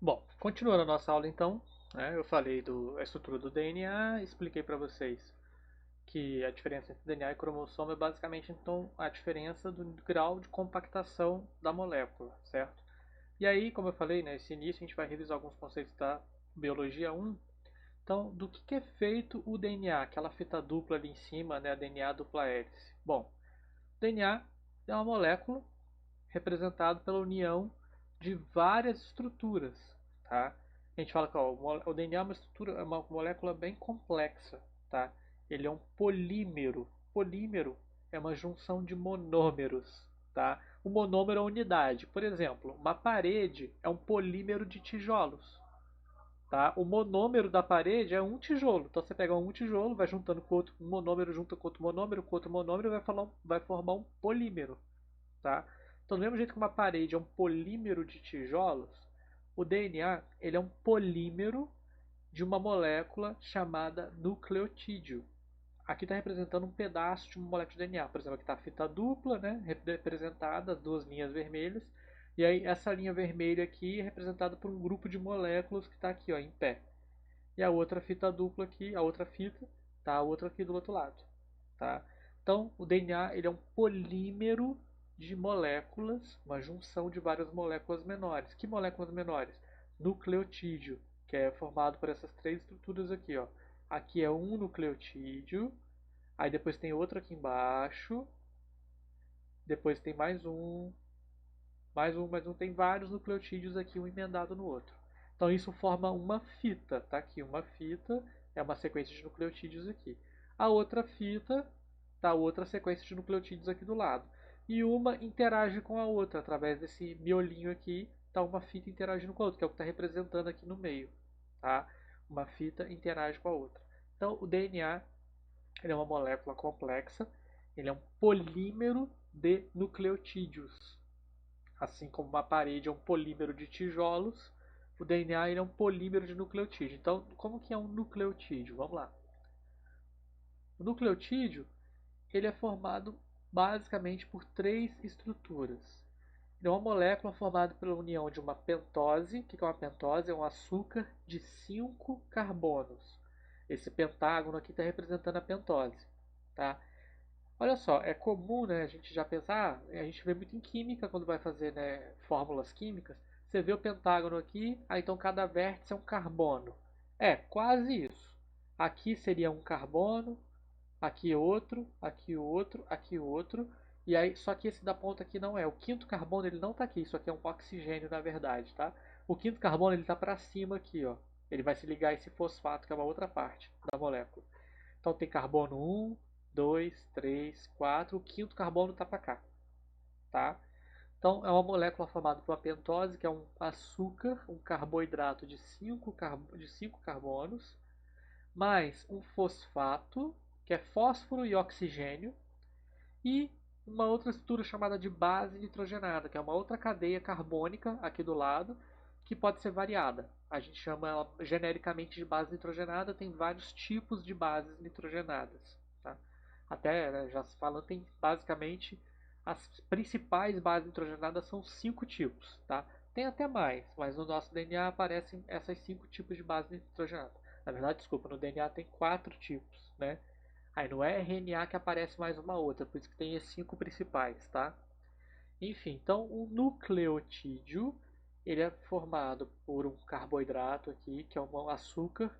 Bom, continuando a nossa aula então, né, eu falei da estrutura do DNA, expliquei para vocês que a diferença entre DNA e cromossomo é basicamente então a diferença do grau de compactação da molécula, certo? E aí, como eu falei, nesse início a gente vai revisar alguns conceitos da biologia 1. Então, do que é feito o DNA, aquela fita dupla ali em cima, né, a DNA dupla hélice? Bom, o DNA é uma molécula representada pela união de várias estruturas, tá? A gente fala que ó, o DNA é uma estrutura, é uma molécula bem complexa, tá? Ele é um polímero. Polímero é uma junção de monômeros, tá? O monômero é a unidade. Por exemplo, uma parede é um polímero de tijolos, tá? O monômero da parede é um tijolo. Então você pega um tijolo, vai juntando com outro, um monômero junta com outro monômero, vai formar um polímero, tá? Então, do mesmo jeito que uma parede é um polímero de tijolos, o DNA ele é um polímero de uma molécula chamada nucleotídeo. Aqui está representando um pedaço de uma molécula de DNA. Por exemplo, aqui está a fita dupla, né, representada, as duas linhas vermelhas. E aí essa linha vermelha aqui é representada por um grupo de moléculas que está aqui, ó, em pé. E a outra fita dupla aqui, a outra fita, tá a outra aqui do outro lado, tá? Então, o DNA ele é um polímero de moléculas, uma junção de várias moléculas menores. Que moléculas menores? Nucleotídeo, que é formado por essas três estruturas aqui, ó. Aqui é um nucleotídeo, aí depois tem outro aqui embaixo, depois tem mais um, tem vários nucleotídeos aqui, um emendado no outro. Então isso forma uma fita, tá aqui uma fita, é uma sequência de nucleotídeos aqui. A outra fita, tá outra sequência de nucleotídeos aqui do lado. E uma interage com a outra, através desse miolinho aqui, tá uma fita interagindo com a outra, que é o que está representando aqui no meio, tá? Uma fita interage com a outra. Então o DNA ele é uma molécula complexa, ele é um polímero de nucleotídeos. Assim como uma parede é um polímero de tijolos, o DNA ele é um polímero de nucleotídeo. Então, como que é um nucleotídeo? Vamos lá. O nucleotídeo ele é formado basicamente por três estruturas. Ele é uma molécula formada pela união de uma pentose. O que é uma pentose? É um açúcar de 5 carbonos. Esse pentágono aqui está representando a pentose. Tá? Olha só, é comum, né, a gente já pensar, a gente vê muito em química quando vai fazer, né, fórmulas químicas, você vê o pentágono aqui, aí então cada vértice é um carbono. É, quase isso. Aqui seria um carbono, aqui outro, aqui outro, aqui outro, e aí só que esse da ponta aqui não é. O quinto carbono ele não está aqui, isso aqui é um oxigênio na verdade, tá? O quinto carbono ele está para cima aqui, ó. Ele vai se ligar a esse fosfato que é uma outra parte da molécula. Então tem carbono um, 2, 3, 4. O quinto carbono está para cá, tá? Então é uma molécula formada por uma pentose, que é um açúcar, um carboidrato de 5 carbonos, mais um fosfato, que é fósforo e oxigênio, e uma outra estrutura chamada de base nitrogenada, que é uma outra cadeia carbônica aqui do lado, que pode ser variada. A gente chama ela genericamente de base nitrogenada, tem vários tipos de bases nitrogenadas. Tá? Até, né, já se falando, tem basicamente as principais bases nitrogenadas são 5 tipos. Tá? Tem até mais, mas no nosso DNA aparecem essas 5 tipos de base nitrogenada. Na verdade, desculpa, no DNA tem 4 tipos, né? Aí no RNA que aparece mais uma outra, por isso que tem esses 5 principais, tá? Enfim, então o nucleotídeo ele é formado por um carboidrato aqui, que é um açúcar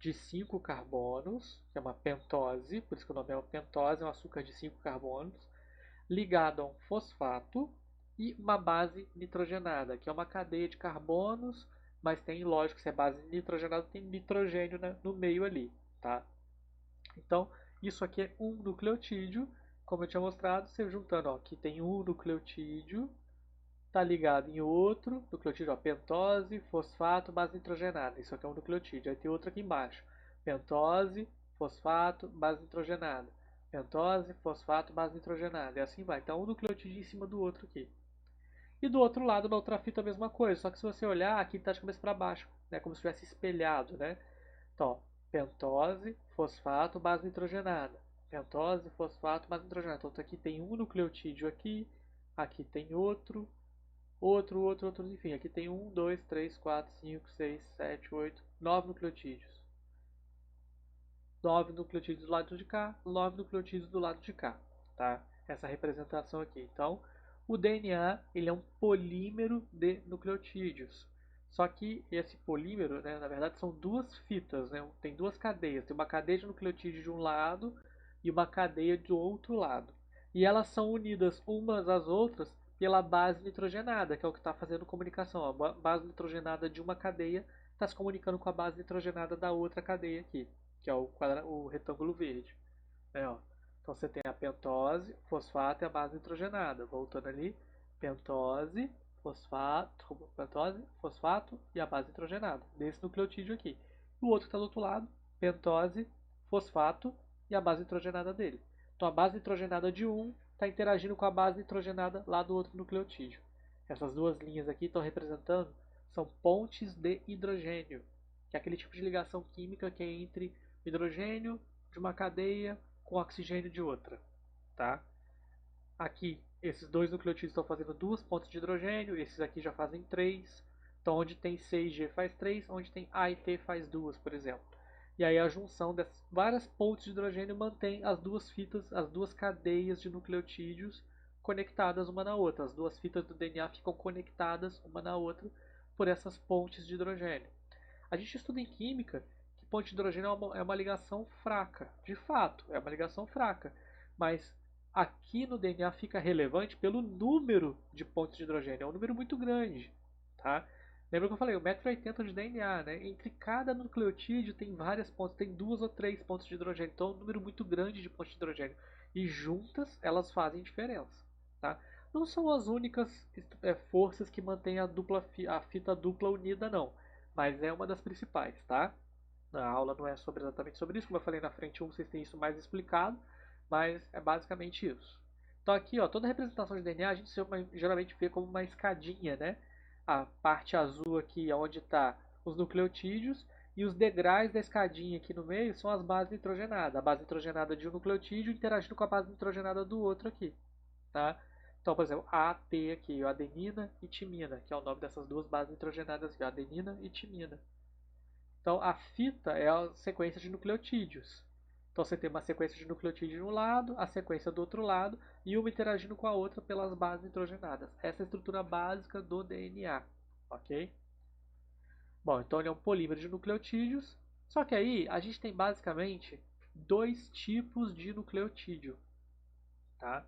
de 5 carbonos, que é uma pentose, por isso que o nome é uma pentose, é um açúcar de 5 carbonos, ligado a um fosfato e uma base nitrogenada, que é uma cadeia de carbonos, mas tem, lógico, se é base nitrogenada, tem nitrogênio no meio ali, tá? Então, isso aqui é um nucleotídeo, como eu tinha mostrado, você juntando, ó, aqui tem um nucleotídeo, está ligado em outro nucleotídeo, ó, pentose, fosfato, base nitrogenada. Isso aqui é um nucleotídeo. Aí tem outro aqui embaixo, pentose, fosfato, base nitrogenada. Pentose, fosfato, base nitrogenada. E assim vai. Então, um nucleotídeo em cima do outro aqui. E do outro lado, na outra fita, a mesma coisa. Só que se você olhar, aqui está de cabeça para baixo, né? Como se tivesse espelhado, né? Então, pentose, fosfato, base nitrogenada. Pentose, fosfato, base nitrogenada. Então aqui tem um nucleotídeo aqui, aqui tem outro, outro, enfim. Aqui tem 1, 2, 3, 4, 5, 6, 7, 8, 9 nucleotídeos. 9 nucleotídeos do lado de cá, 9 nucleotídeos do lado de cá, tá? Essa representação aqui. Então, o DNA ele é um polímero de nucleotídeos. Só que esse polímero, né, na verdade, são duas fitas, né? Tem duas cadeias. Tem uma cadeia de nucleotídeos de um lado e uma cadeia do outro lado. E elas são unidas umas às outras pela base nitrogenada, que é o que está fazendo comunicação. A base nitrogenada de uma cadeia está se comunicando com a base nitrogenada da outra cadeia aqui, que é o retângulo verde. Né, ó. Então você tem a pentose, fosfato e a base nitrogenada. Voltando ali, pentose, fosfato e a base nitrogenada. Desse nucleotídeo aqui. O outro que está do outro lado, pentose, fosfato e a base nitrogenada dele. Então a base nitrogenada de um está interagindo com a base nitrogenada lá do outro nucleotídeo. Essas duas linhas aqui estão representando, são pontes de hidrogênio, que é aquele tipo de ligação química que é entre hidrogênio de uma cadeia com oxigênio de outra, tá? Aqui, esses dois nucleotídeos estão fazendo duas pontes de hidrogênio, esses aqui já fazem três. Então, onde tem C e G faz três, onde tem A e T faz duas, por exemplo. E aí a junção dessas várias pontes de hidrogênio mantém as duas fitas, as duas cadeias de nucleotídeos conectadas uma na outra. As duas fitas do DNA ficam conectadas uma na outra por essas pontes de hidrogênio. A gente estuda em química que ponte de hidrogênio é uma ligação fraca. De fato, é uma ligação fraca. Mas aqui no DNA fica relevante pelo número de pontos de hidrogênio. É um número muito grande. Tá? Lembra que eu falei, 1,80 m de DNA, né? Entre cada nucleotídeo tem várias pontes, tem 2 ou 3 pontos de hidrogênio. Então é um número muito grande de pontos de hidrogênio. E juntas elas fazem diferença. Tá? Não são as únicas forças que mantêm a fita dupla unida, não. Mas é uma das principais, tá? A aula não é exatamente sobre isso, como eu falei na frente 1, vocês têm isso mais explicado, mas é basicamente isso. Então aqui, ó, toda representação de DNA a gente geralmente vê como uma escadinha, né? A parte azul aqui é onde está os nucleotídeos e os degraus da escadinha aqui no meio são as bases nitrogenadas. A base nitrogenada de um nucleotídeo interagindo com a base nitrogenada do outro aqui, tá? Então, por exemplo, AT aqui, adenina e timina, que é o nome dessas duas bases nitrogenadas aqui, adenina e timina. Então, a fita é a sequência de nucleotídeos. Então, você tem uma sequência de nucleotídeos de um lado, a sequência do outro lado, e uma interagindo com a outra pelas bases nitrogenadas. Essa é a estrutura básica do DNA, ok? Bom, então ele é um polímero de nucleotídeos, só que aí a gente tem basicamente dois tipos de nucleotídeo, tá?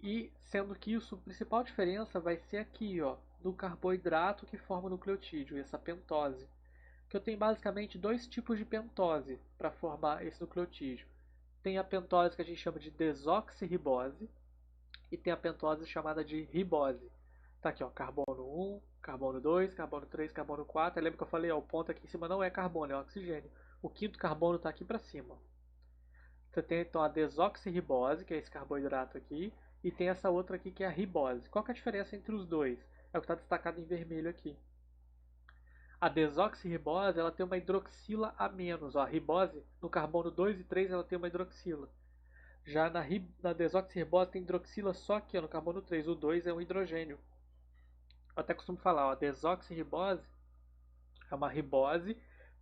E sendo que isso, a principal diferença vai ser aqui, ó, no carboidrato que forma o nucleotídeo, essa pentose. Que eu tenho basicamente dois tipos de pentose para formar esse nucleotídeo. Tem a pentose que a gente chama de desoxirribose e tem a pentose chamada de ribose. Tá aqui, ó, carbono 1, carbono 2, carbono 3, carbono 4. Aí lembra que eu falei, ó, o ponto aqui em cima não é carbono, é oxigênio. O quinto carbono está aqui para cima. Você tem então a desoxirribose, que é esse carboidrato aqui, e tem essa outra aqui que é a ribose. Qual que é a diferença entre os dois? É o que está destacado em vermelho aqui. A desoxirribose ela tem uma hidroxila a menos. Ó, a ribose, no carbono 2 e 3, ela tem uma hidroxila. Já na desoxirribose tem hidroxila só aqui, ó, no carbono 3. O 2 é um hidrogênio. Eu até costumo falar, ó, a desoxirribose é uma ribose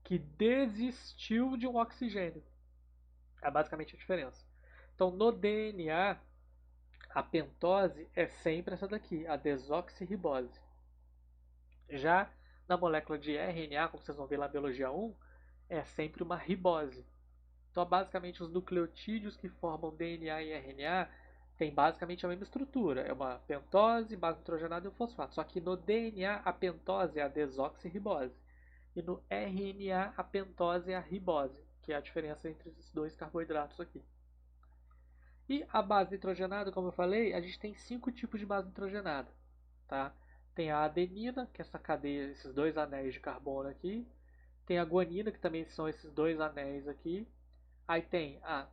que desistiu de um oxigênio. É basicamente a diferença. Então, no DNA, a pentose é sempre essa daqui, a desoxirribose. Já na molécula de RNA, como vocês vão ver lá na biologia 1, é sempre uma ribose. Então, basicamente, os nucleotídeos que formam DNA e RNA têm basicamente a mesma estrutura. É uma pentose, base nitrogenada e um fosfato. Só que no DNA, a pentose é a desoxirribose. E no RNA, a pentose é a ribose, que é a diferença entre esses dois carboidratos aqui. E a base nitrogenada, como eu falei, a gente tem 5 tipos de base nitrogenada. Tá? Tem a adenina, que é essa cadeia, esses dois anéis de carbono aqui. Tem a guanina, que também são esses dois anéis aqui. Aí tem a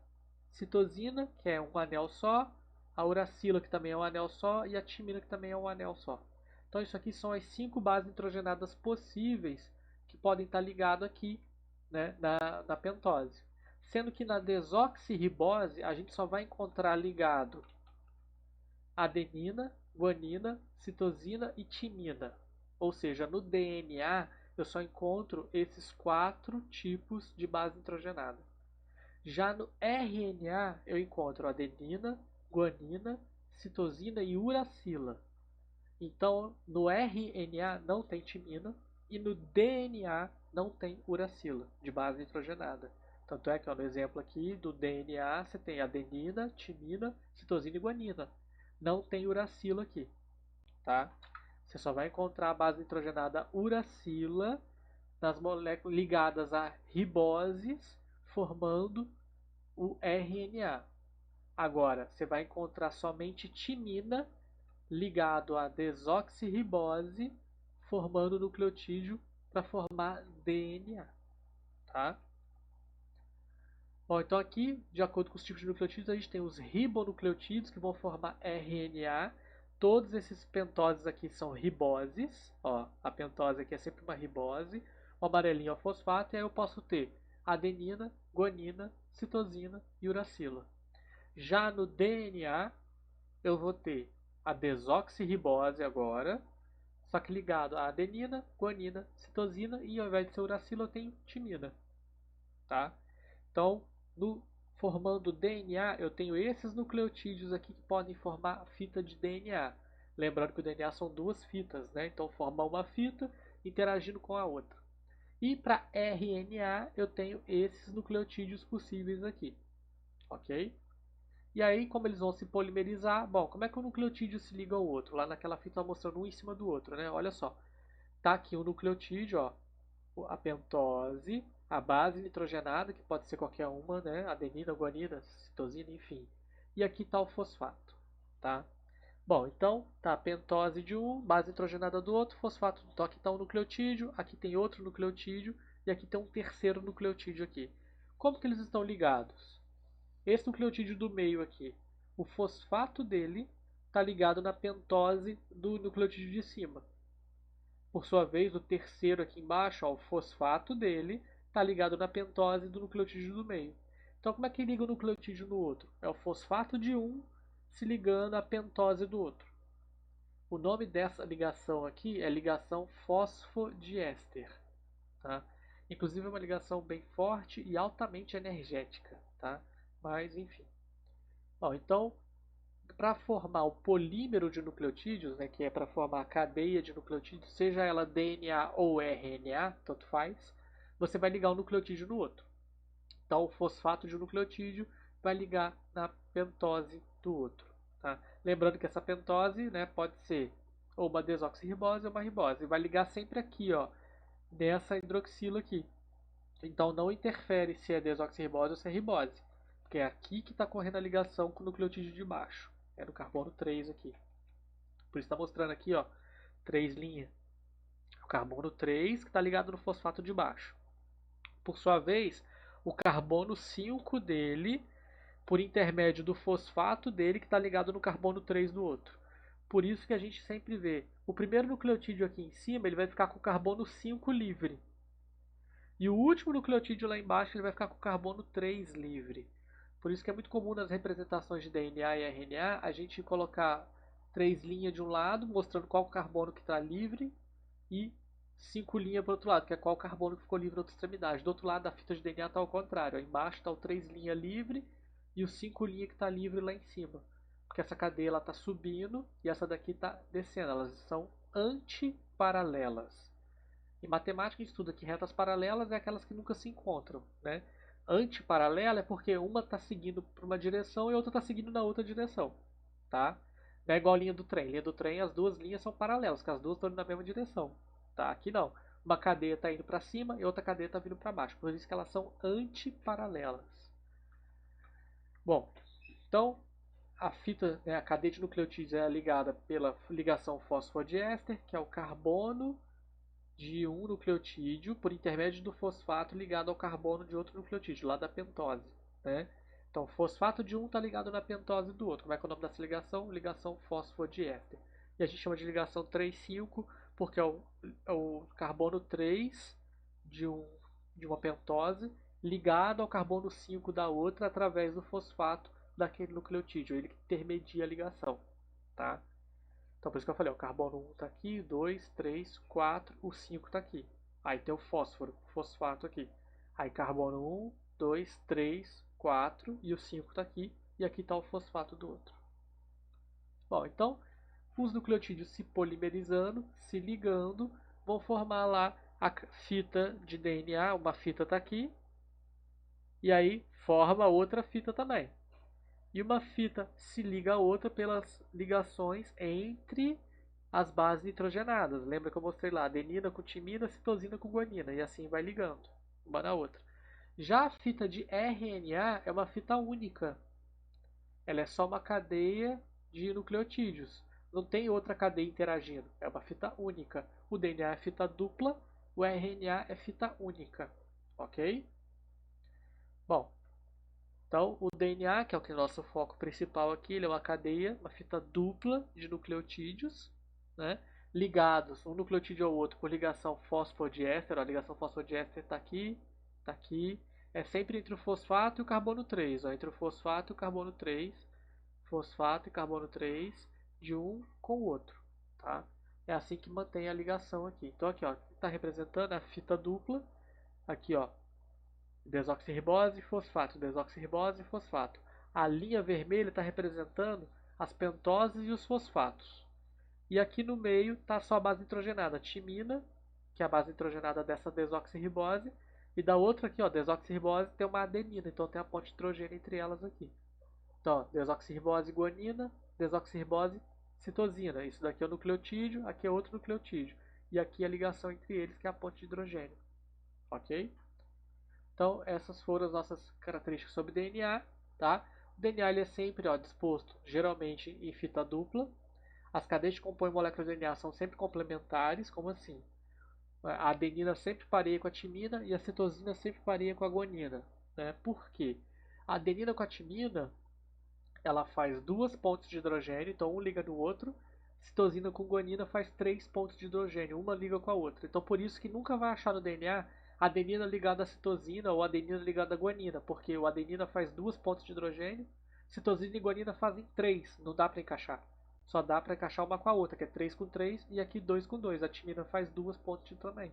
citosina, que é um anel só. A uracila, que também é um anel só. E a timina, que também é um anel só. Então isso aqui são as 5 bases nitrogenadas possíveis que podem estar ligadas aqui, né, na pentose. Sendo que na desoxirribose a gente só vai encontrar ligado adenina guanina, citosina e timina. Ou seja, no DNA eu só encontro esses 4 tipos de base nitrogenada. Já no RNA eu encontro adenina, guanina, citosina e uracila. Então, no RNA não tem timina e no DNA não tem uracila, de base nitrogenada. Tanto é que, ó, no exemplo aqui do DNA, você tem adenina, timina, citosina e guanina. Não tem uracila aqui, tá? Você só vai encontrar a base nitrogenada uracila nas moléculas ligadas a riboses, formando o RNA. Agora, você vai encontrar somente timina ligado a desoxirribose, formando o nucleotídeo para formar DNA, tá? Bom, então aqui, de acordo com os tipos de nucleotídeos, a gente tem os ribonucleotídeos que vão formar RNA. Todos esses pentoses aqui são riboses. Ó, a pentose aqui é sempre uma ribose. O amarelinho é o fosfato. E aí eu posso ter adenina, guanina, citosina e uracila. Já no DNA, eu vou ter a desoxirribose agora, só que ligado a adenina, guanina, citosina e ao invés de ser uracila eu tenho timina, tá? Então, formando DNA, eu tenho esses nucleotídeos aqui que podem formar fita de DNA. Lembrando que o DNA são 2 fitas, né? Então forma uma fita interagindo com a outra. E para RNA eu tenho esses nucleotídeos possíveis aqui, ok? E aí, como eles vão se polimerizar, bom, como é que um nucleotídeo se liga ao outro? Lá naquela fita mostrando um em cima do outro, né? Olha só, tá aqui o nucleotídeo, ó, a pentose, a base nitrogenada, que pode ser qualquer uma, né? Adenina, guanina, citosina, enfim. E aqui está o fosfato, tá? Bom, então tá a pentose de um, base nitrogenada do outro, fosfato. Então aqui está um nucleotídeo, aqui tem outro nucleotídeo e aqui tem um terceiro nucleotídeo aqui. Como que eles estão ligados? Esse nucleotídeo do meio aqui, o fosfato dele está ligado na pentose do nucleotídeo de cima. Por sua vez, o terceiro aqui embaixo, ó, o fosfato dele, está ligado na pentose do nucleotídeo do meio. Então, como é que liga o nucleotídeo no outro? É o fosfato de um se ligando à pentose do outro. O nome dessa ligação aqui é ligação fosfodiéster. Tá? Inclusive é uma ligação bem forte e altamente energética. Tá? Mas, enfim. Bom, então, para formar o polímero de nucleotídeos, né, que é para formar a cadeia de nucleotídeos, seja ela DNA ou RNA, tanto faz, você vai ligar um nucleotídeo no outro. Então, o fosfato de um nucleotídeo vai ligar na pentose do outro. Tá? Lembrando que essa pentose, né, pode ser ou uma desoxirribose ou uma ribose. E vai ligar sempre aqui, ó, nessa hidroxila aqui. Então, não interfere se é desoxirribose ou se é ribose, porque é aqui que está correndo a ligação com o nucleotídeo de baixo. É no carbono 3 aqui. Por isso está mostrando aqui, ó, 3 linhas. O carbono 3 que está ligado no fosfato de baixo. Por sua vez, o carbono 5 dele, por intermédio do fosfato dele, que está ligado no carbono 3 do outro. Por isso que a gente sempre vê o primeiro nucleotídeo aqui em cima, ele vai ficar com o carbono 5 livre. E o último nucleotídeo lá embaixo, ele vai ficar com o carbono 3 livre. Por isso que é muito comum nas representações de DNA e RNA a gente colocar 3 linhas de um lado, mostrando qual carbono que está livre, e 5 linhas para o outro lado, que é qual carbono que ficou livre na outra extremidade. Do outro lado da fita de DNA está ao contrário. Ó, embaixo está o 3 linhas livre e o 5 linhas que está livre lá em cima. Porque essa cadeia está subindo e essa daqui está descendo. Elas são antiparalelas. Em matemática a gente estuda que retas paralelas é aquelas que nunca se encontram, né? Antiparalela é porque uma está seguindo para uma direção e outra está seguindo na outra direção, tá? Não é igual a linha do trem. Linha do trem, as duas linhas são paralelas, porque as duas estão indo na mesma direção, tá? Aqui não. Uma cadeia está indo para cima e outra cadeia está vindo para baixo. Por isso que elas são antiparalelas. Bom, então a fita, né, a cadeia de nucleotídeos é ligada pela ligação fosfodiéster, que é o carbono de um nucleotídeo por intermédio do fosfato ligado ao carbono de outro nucleotídeo, lá da pentose. Né? Então, fosfato de um está ligado na pentose do outro. Como é que é o nome dessa ligação? Ligação fosfodiéster. E a gente chama de ligação 3,5 porque é o carbono 3 de, de uma pentose ligado ao carbono 5 da outra através do fosfato daquele nucleotídeo. Ele intermedia a ligação. Tá? Então por isso que eu falei, o carbono 1 está aqui, 2, 3, 4, o 5 está aqui. Aí tem o fósforo, o fosfato aqui. Aí carbono 1, 2, 3, 4 e o 5 está aqui. E aqui está o fosfato do outro. Bom, então os nucleotídeos se polimerizando, se ligando, vão formar lá a fita de DNA, uma fita está aqui, e aí forma outra fita também. E uma fita se liga a outra pelas ligações entre as bases nitrogenadas. Lembra que eu mostrei lá, adenina com timina, citosina com guanina, e assim vai ligando, uma na outra. Já a fita de RNA é uma fita única. Ela é só uma cadeia de nucleotídeos. Não tem outra cadeia interagindo. É uma fita única. O DNA é fita dupla, o RNA é fita única. Ok? Bom, então o DNA, que é o que é o nosso foco principal aqui, ele é uma cadeia, uma fita dupla de nucleotídeos, né, ligados um nucleotídeo ao outro por ligação fosfodiéster. A ligação fosfodiéster está aqui, está aqui. É sempre entre o fosfato e o carbono 3. Ó, entre o fosfato e o carbono 3. Fosfato e carbono 3 de um com o outro, tá? É assim que mantém a ligação aqui. Então aqui, ó, está representando a fita dupla, aqui, ó, desoxirribose, fosfato, desoxirribose, fosfato. A linha vermelha está representando as pentoses e os fosfatos. E aqui no meio está só a base nitrogenada, timina, que é a base nitrogenada dessa desoxirribose, e da outra aqui, ó, desoxirribose, tem uma adenina, então tem a ponte de hidrogênio entre elas aqui. Então, desoxirribose guanina, desoxirribose citosina. Isso daqui é o nucleotídeo, aqui é outro nucleotídeo. E aqui a ligação entre eles, que é a ponte de hidrogênio. Ok? Então, essas foram as nossas características sobre DNA. Tá? O DNA ele é sempre disposto, geralmente, em fita dupla. As cadeias que compõem moléculas de DNA são sempre complementares. Como assim? A adenina sempre pareia com a timina e a citosina sempre pareia com a guanina. Né? Por quê? A adenina com a timina ela faz duas pontes de hidrogênio, então um liga no outro. Citosina com guanina faz 3 pontos de hidrogênio, uma liga com a outra. Então por isso que nunca vai achar no DNA adenina ligada à citosina ou adenina ligada à guanina, porque o adenina faz 2 pontos de hidrogênio, citosina e guanina fazem 3, não dá para encaixar. Só dá para encaixar uma com a outra, que é 3 com 3 e aqui 2 com 2. A timina faz 2 pontos também.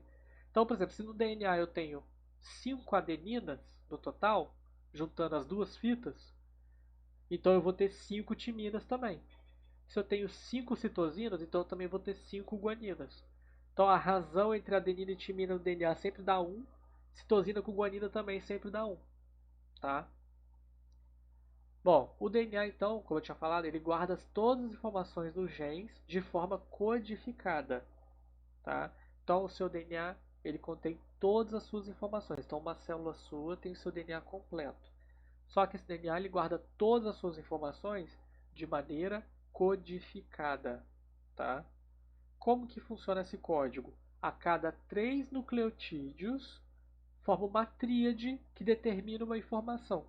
Então, por exemplo, se no DNA eu tenho 5 adeninas no total, juntando as duas fitas, então eu vou ter 5 timinas também. Se eu tenho 5 citosinas, então eu também vou ter 5 guaninas. Então a razão entre adenina e timina no DNA sempre dá 1. Citosina com guanina também sempre dá 1. Tá? Bom, o DNA então, como eu tinha falado, ele guarda todas as informações dos genes de forma codificada. Tá? Então o seu DNA ele contém todas as suas informações. Então uma célula sua tem o seu DNA completo. Só que esse DNA ele guarda todas as suas informações de maneira codificada, tá? Como que funciona esse código? A cada 3 nucleotídeos forma uma tríade que determina uma informação.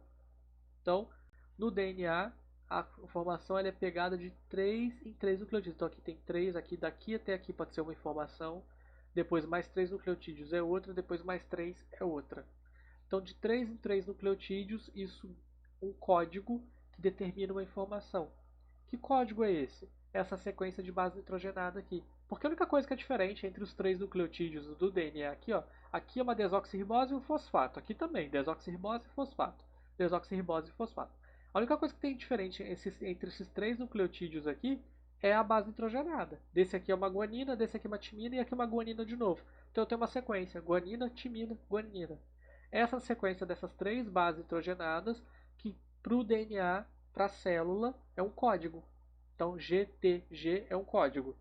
Então, no DNA, a informação ela é pegada de 3 em 3 nucleotídeos. Então aqui tem 3, aqui daqui até aqui pode ser uma informação, depois mais 3 nucleotídeos é outra, depois mais 3 é outra. Então, de 3 em 3 nucleotídeos, isso um código que determina uma informação. Que código é esse? Essa sequência de base nitrogenada aqui. Porque a única coisa que é diferente entre os 3 nucleotídeos do DNA aqui, ó, aqui é uma desoxirribose e um fosfato. Aqui também, desoxirribose e fosfato. Desoxirribose e fosfato. A única coisa que tem diferente entre esses 3 nucleotídeos aqui é a base nitrogenada. Desse aqui é uma guanina, desse aqui é uma timina e aqui é uma guanina de novo. Então eu tenho uma sequência, guanina, timina, guanina. Essa sequência dessas 3 bases nitrogenadas, que para o DNA, para a célula, é um código. Então, GTG é um código,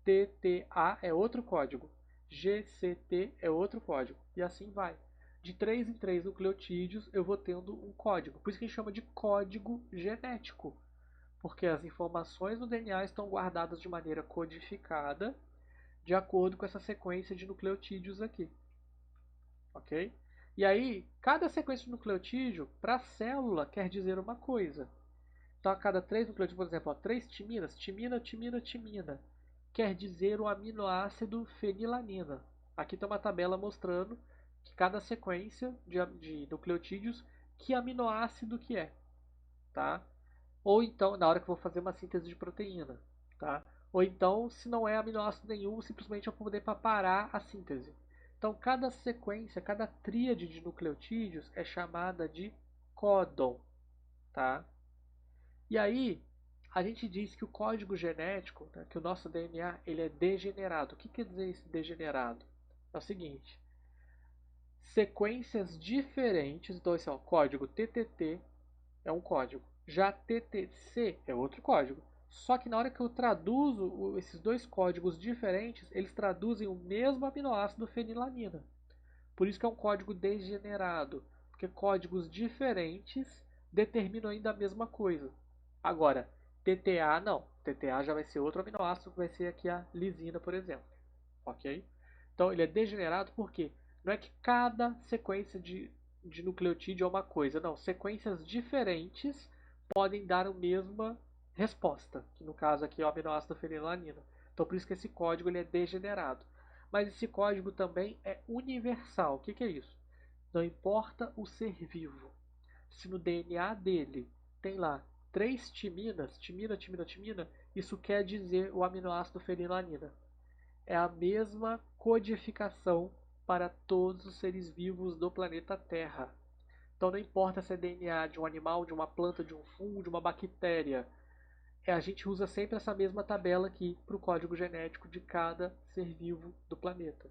TTA é outro código, GCT é outro código, e assim vai. De 3 em 3 nucleotídeos, eu vou tendo um código. Por isso que a gente chama de código genético, porque as informações no DNA estão guardadas de maneira codificada, de acordo com essa sequência de nucleotídeos aqui. Ok? E aí, cada sequência de nucleotídeo para a célula quer dizer uma coisa. Então, a cada 3 nucleotídeos, por exemplo, 3 timinas, timina, timina, timina, quer dizer o aminoácido fenilanina. Aqui tem uma tabela mostrando que cada sequência de nucleotídeos, que aminoácido que é. Tá? Ou então, na hora que eu vou fazer uma síntese de proteína. Tá? Ou então, se não é aminoácido nenhum, simplesmente é para poder parar a síntese. Então, cada sequência, cada tríade de nucleotídeos é chamada de códon, tá? E aí, a gente diz que o código genético, né, que o nosso DNA, ele é degenerado. O que quer dizer esse degenerado? É o seguinte, sequências diferentes, então esse é o código TTT, é um código. Já TTC é outro código. Só que na hora que eu traduzo esses dois códigos diferentes, eles traduzem o mesmo aminoácido fenilanina. Por isso que é um código degenerado, porque códigos diferentes determinam ainda a mesma coisa. Agora, TTA não. TTA já vai ser outro aminoácido, que vai ser aqui a lisina, por exemplo. Ok? Então ele é degenerado porque não é que cada sequência de nucleotídeo é uma coisa, não. Sequências diferentes podem dar a mesma resposta, que no caso aqui é o aminoácido fenilanina. Então por isso que esse código ele é degenerado. Mas esse código também é universal. O que é isso? Não importa o ser vivo. Se no DNA dele tem lá 3 timinas, timina, isso quer dizer o aminoácido fenilanina. É a mesma codificação para todos os seres vivos do planeta Terra. Então não importa se é DNA de um animal, de uma planta, de um fungo, de uma bactéria. A gente usa sempre essa mesma tabela aqui para o código genético de cada ser vivo do planeta.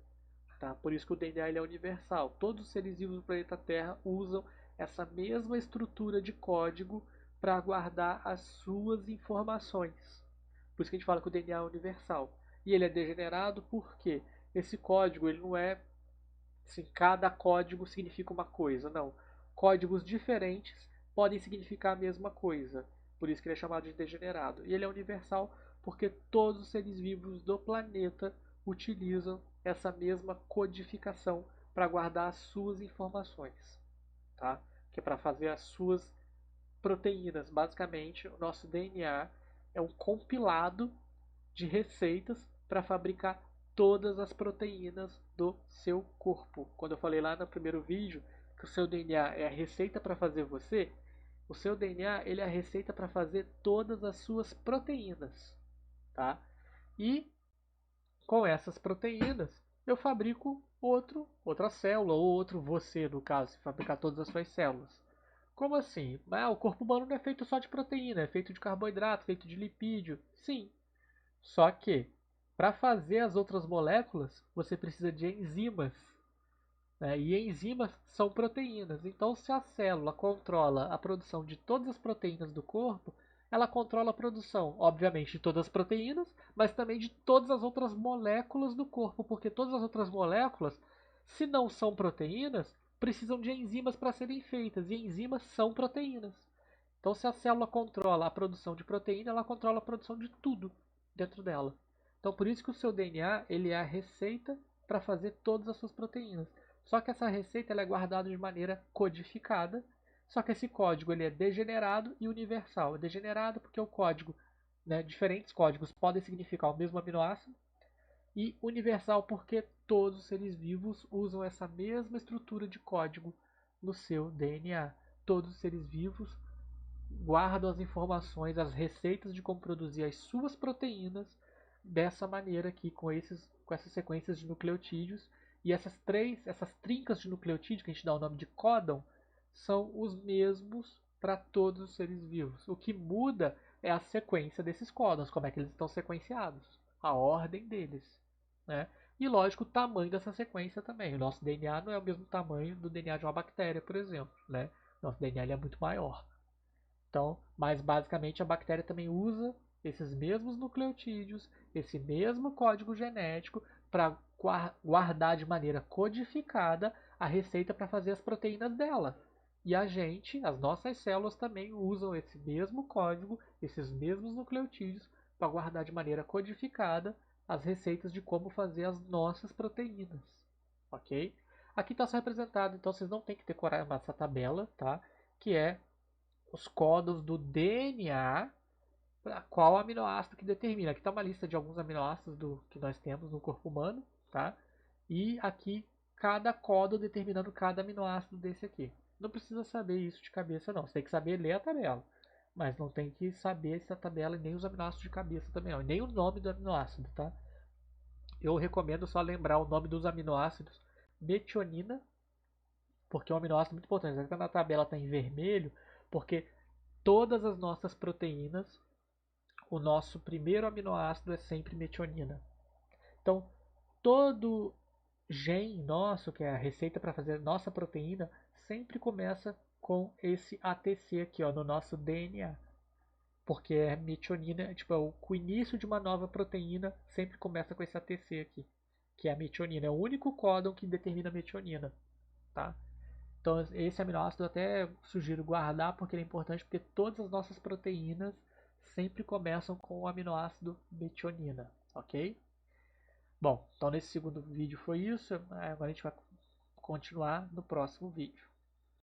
Tá? Por isso que o DNA ele é universal. Todos os seres vivos do planeta Terra usam essa mesma estrutura de código para guardar as suas informações. Por isso que a gente fala que o DNA é universal. E ele é degenerado porque esse código ele não é assim, cada código significa uma coisa, não. Códigos diferentes podem significar a mesma coisa. Por isso que ele é chamado de degenerado. E ele é universal porque todos os seres vivos do planeta utilizam essa mesma codificação para guardar as suas informações, tá? Que é para fazer as suas proteínas. Basicamente, o nosso DNA é um compilado de receitas para fabricar todas as proteínas do seu corpo. Quando eu falei lá no primeiro vídeo que o seu DNA é a receita para fazer você, o seu DNA ele é a receita para fazer todas as suas proteínas, tá? E com essas proteínas eu fabrico outra célula ou outro você, no caso, fabricar todas as suas células. Como assim? O corpo humano não é feito só de proteína, é feito de carboidrato, feito de lipídio. Sim, só que para fazer as outras moléculas, você precisa de enzimas, né? E enzimas são proteínas. Então, se a célula controla a produção de todas as proteínas do corpo, ela controla a produção, obviamente, de todas as proteínas, mas também de todas as outras moléculas do corpo, porque todas as outras moléculas, se não são proteínas, precisam de enzimas para serem feitas, e enzimas são proteínas. Então, se a célula controla a produção de proteína, ela controla a produção de tudo dentro dela. Então, por isso que o seu DNA ele é a receita para fazer todas as suas proteínas. Só que essa receita ela é guardada de maneira codificada. Só que esse código ele é degenerado e universal. É degenerado porque o código, né, diferentes códigos podem significar o mesmo aminoácido. E universal porque todos os seres vivos usam essa mesma estrutura de código no seu DNA. Todos os seres vivos guardam as informações, as receitas de como produzir as suas proteínas dessa maneira aqui, com essas sequências de nucleotídeos. E essas trincas de nucleotídeo, que a gente dá o nome de códon, são os mesmos para todos os seres vivos. O que muda é a sequência desses códons, como é que eles estão sequenciados, a ordem deles, né? E lógico, o tamanho dessa sequência também. O nosso DNA não é o mesmo tamanho do DNA de uma bactéria, por exemplo, né? Nosso DNA ele é muito maior. Então, mas basicamente a bactéria também usa esses mesmos nucleotídeos, esse mesmo código genético para guardar de maneira codificada a receita para fazer as proteínas dela. E a gente, as nossas células também usam esse mesmo código, esses mesmos nucleotídeos para guardar de maneira codificada as receitas de como fazer as nossas proteínas, ok? Aqui está só representado, então vocês não têm que decorar essa tabela, tá? Que é os códons do DNA para qual aminoácido que determina. Aqui está uma lista de alguns aminoácidos que nós temos no corpo humano, tá? E aqui cada códon determinando cada aminoácido desse aqui. Não precisa saber isso de cabeça não, você tem que saber ler a tabela. Mas não tem que saber essa tabela e nem os aminoácidos de cabeça também, não. E nem o nome do aminoácido, tá? Eu recomendo só lembrar o nome dos aminoácidos metionina, porque é um aminoácido muito importante. Aqui na tabela está em vermelho, porque todas as nossas proteínas, o nosso primeiro aminoácido é sempre metionina. Então, todo gen nosso, que é a receita para fazer nossa proteína, sempre começa com esse ATC aqui, ó, no nosso DNA. Porque é metionina, tipo, o início de uma nova proteína sempre começa com esse ATC aqui, que é a metionina. É o único códon que determina a metionina, tá? Então esse aminoácido eu até sugiro guardar porque ele é importante, porque todas as nossas proteínas sempre começam com o aminoácido metionina, ok? Bom, então nesse segundo vídeo foi isso. Agora a gente vai continuar no próximo vídeo.